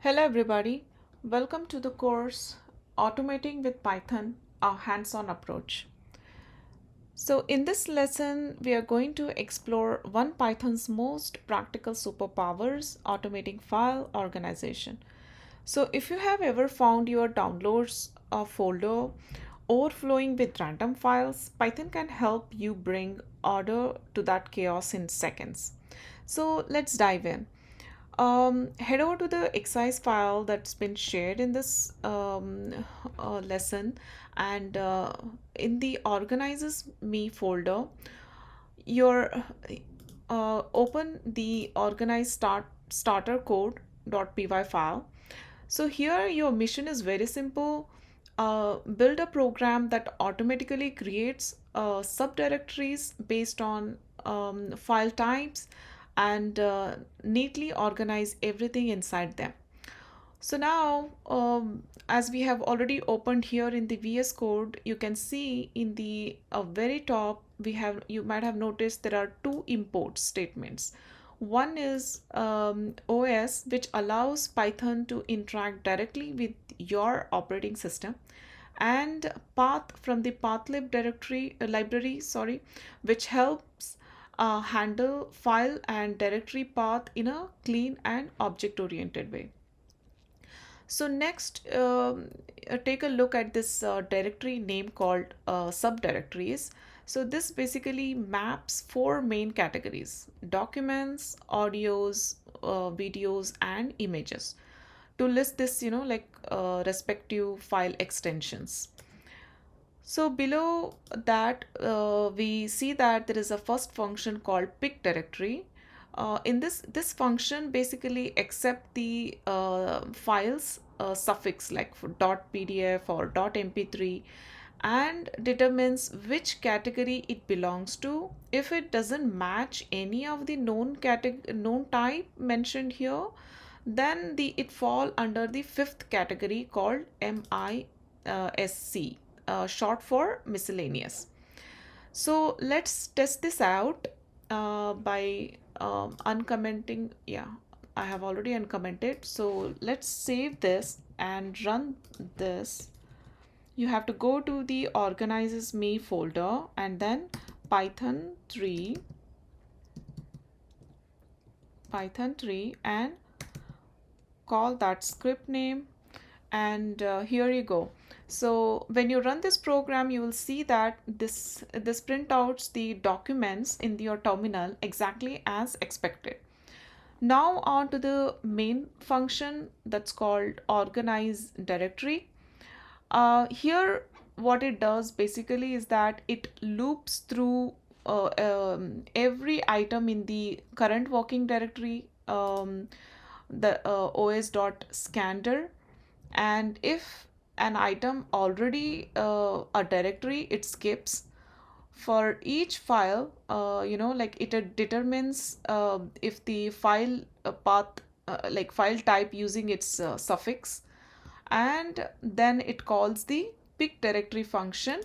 Hello everybody, welcome to the course Automating with Python, a hands-on approach. So in this lesson, we are going to explore one Python's most practical superpowers, automating file organization. So if you have ever found your downloads folder overflowing with random files, Python can help you bring order to that chaos in seconds. So let's dive in. Head over to the exercise file that's been shared in this lesson, and in the organizes me folder, your open the organize starter code.py file. So here your mission is very simple. Build a program that automatically creates subdirectories based on file types and neatly organize everything inside them. So now, as we have already opened here in the VS Code, you can see in the very top, you might have noticed there are two import statements. One is OS, which allows Python to interact directly with your operating system, and path from the pathlib directory library, which helps handle file and directory path in a clean and object oriented way. So next, take a look at this directory name called subdirectories. So this basically maps four main categories: documents, audios, videos, and images. To list this, respective file extensions. So below that, we see that there is a first function called pick directory. In this function basically accept the files suffix like for .pdf or .mp3 and determines which category it belongs to. If it doesn't match any of the known type mentioned here, then it fall under the fifth category called MISC, short for miscellaneous. So let's test this out by uncommenting. Yeah, I have already uncommented. So let's save this and run this. You have to go to the organizes me folder and then python 3 and call that script name, and here you go. So when you run this program, you will see that this printouts the documents in your terminal exactly as expected. Now on to the main function that's called organize directory. Here what it does basically is that it loops through every item in the current working directory, the os.scander, and if an item already a directory, it skips. For each file, it determines if the file path, like file type using its suffix, and then it calls the pick directory function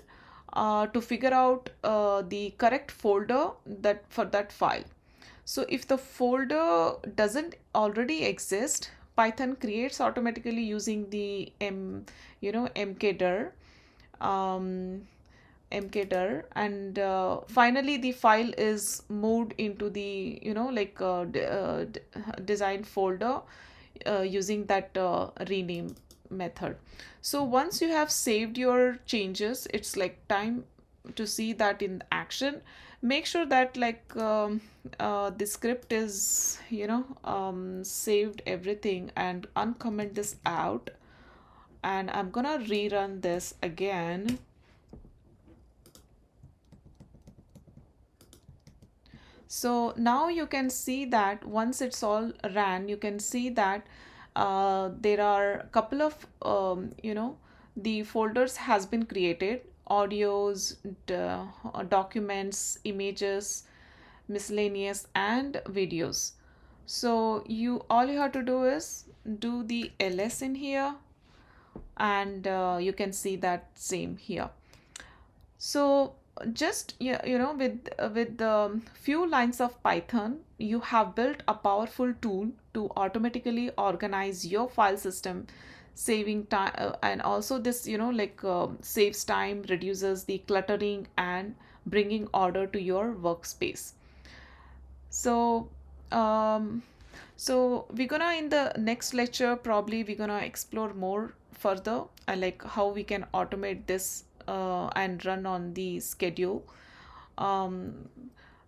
to figure out the correct folder that for that file. So if the folder doesn't already exist, Python creates automatically using the mkdir, um, and finally the file is moved into the design folder using that rename method. So once you have saved your changes, it's like time to see that in action. Make sure that the script is saved everything, and uncomment this out, and I'm gonna rerun this again. So now you can see that once it's all ran, you can see that there are a couple of the folders has been created: audios, documents, images, miscellaneous, and videos. So all you have to do is do the ls in here, and you can see that same here. So just with the few lines of Python, you have built a powerful tool to automatically organize your file system, saving time, and also this saves time, reduces the cluttering, and bringing order to your workspace. So um we're gonna, in the next lecture, probably we're gonna explore more further, like how we can automate this and run on the schedule. um,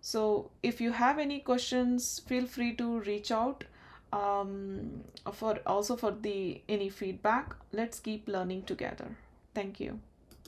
so if you have any questions, feel free to reach out, for also for the any feedback. Let's keep learning together. Thank you.